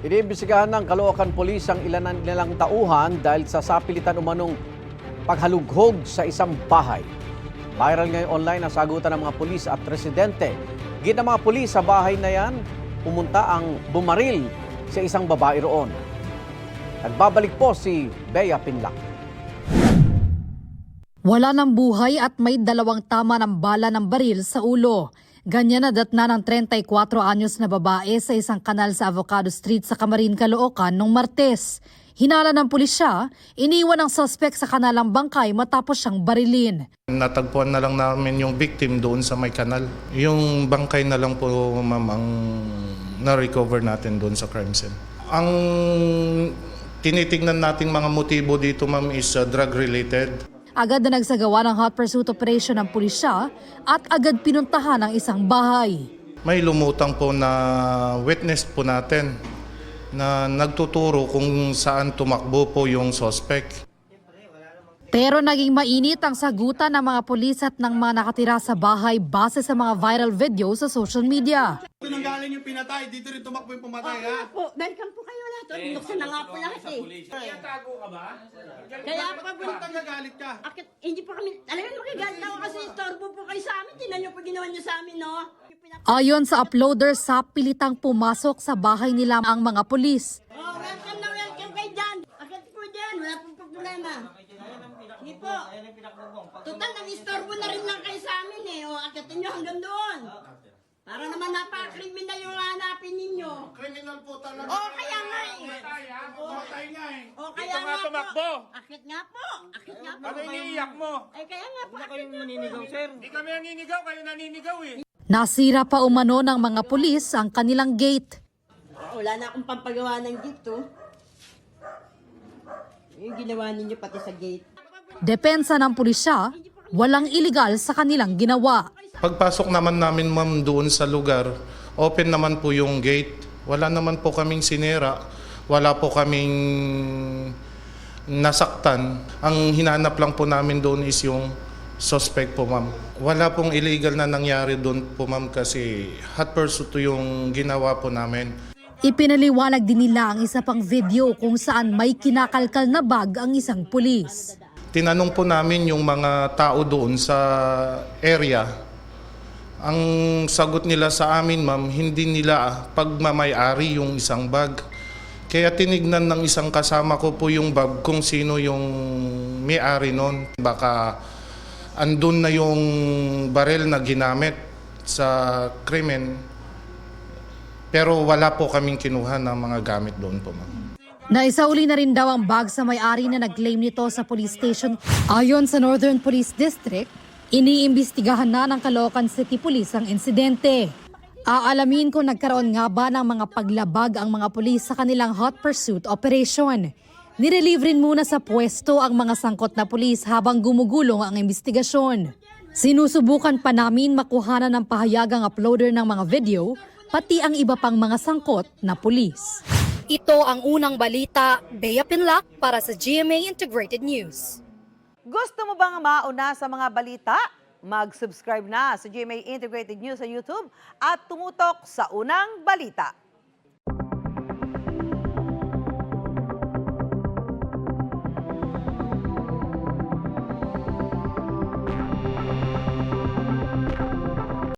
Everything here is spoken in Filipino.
Iniimbestigahan ng Caloocan Police ang ilan nilang tauhan dahil sa sapilitan umanong paghalughog sa isang bahay. Viral ngayon online ang sagutan ng mga pulis at residente. Gid ng mga pulis sa bahay na yan, pumunta ang bumaril sa isang babae roon. Nagbabalik po si Bea Pinlac. Wala ng buhay at may 2 tama ng bala ng baril sa ulo. Ganyan na datna ng 34 anyos na babae sa isang kanal sa Avocado Street sa Camarin, Caloocan noong Martes. Hinala ng pulisya, iniwan ng suspect sa kanalang bangkay matapos siyang barilin. Natagpuan na lang namin yung victim doon sa may kanal. Yung bangkay na lang po, ma'am, ang na-recover natin doon sa crime scene. Ang tinitingnan nating mga motibo dito, ma'am, is drug-related. Agad na nagsagawa ng hot pursuit operation ng pulisya at agad pinuntahan ang isang bahay. May lumutang po na witness po natin na nagtuturo kung saan tumakbo po yung suspect. Pero naging mainit ang sagutan ng mga pulis at ng mga nakatira sa bahay base sa mga viral video sa social media. Dito nang galing yung pinatay, dito rin tumakbo yung pumatay, ha? Po, balikan po kayo lahat. Buksan na nga po lahat eh. Kaya tago ka ba? Kaya pa po, Ba't nagagalit ka? akit, hindi po kami, alam mo, makigalit ako kasi istorbo po kayo sa amin. Tinan niyo po ginawa niyo sa amin, no? Ayon sa uploader, sa pilitang pumasok sa bahay nila ang mga pulis. Oh, welcome na welcome kayo dyan. Akit po dyan, wala pong problema. Hindi po. Total, nag-istorbo na rin lang kayo sa amin eh. O, akitin niyo hanggang doon. Para naman napaka-criminal yung hanapin ninyo. Criminal po talaga. Oh, kaya nga eh. Pumatay nga eh. O, kaya Ito nga nga tumakbo. po. Akit nga po. Akit nga po. Ano iniiyak mo? Ay, kaya nga po. Akit nga po. Naninigaw, sir. Hindi kami naninigaw, kayo naninigaw eh. Nasira pa umano ng mga pulis ang kanilang gate. Wala na akong pampagawa ng gate, oh. Yung ginawa ninyo pati sa gate. Depensa ng pulisya, walang iligal sa kanilang ginawa. Pagpasok naman namin, ma'am, doon sa lugar, open naman po yung gate. Wala naman po kaming sinira, wala po kaming nasaktan. Ang hinanap lang po namin doon is yung suspect po, ma'am. Wala pong illegal na nangyari doon po, ma'am, kasi hot pursuit yung ginawa po namin. Ipinaliwanag din nila ang isa pang video kung saan may kinakalkal na bag ang isang pulis. Tinanong po namin yung mga tao doon sa area. Ang sagot nila sa amin, ma'am, hindi nila pagmamay-ari yung isang bag. Kaya tinignan ng isang kasama ko po yung bag kung sino yung may-ari nun. Baka andun na yung baril na ginamit sa krimen. Pero wala po kaming kinuha ng mga gamit doon po, ma'am. Naisauli na rin daw ang bag sa may-ari na nag-claim nito sa police station. Ayon sa Northern Police District, iniimbestigahan na ng Caloocan City Police ang insidente. Aalamin kung nagkaroon nga ba ng mga paglabag ang mga pulis sa kanilang hot pursuit operation. Nirelieve rin muna sa pwesto ang mga sangkot na pulis habang gumugulong ang investigasyon. Sinusubukan pa namin makuhanan ng pahayagang uploader ng mga video, pati ang iba pang mga sangkot na pulis. Ito ang unang balita, Bea Pinlac para sa GMA Integrated News. Gusto mo bang mauna sa mga balita? Mag-subscribe na sa GMA Integrated News sa YouTube at tumutok sa unang balita.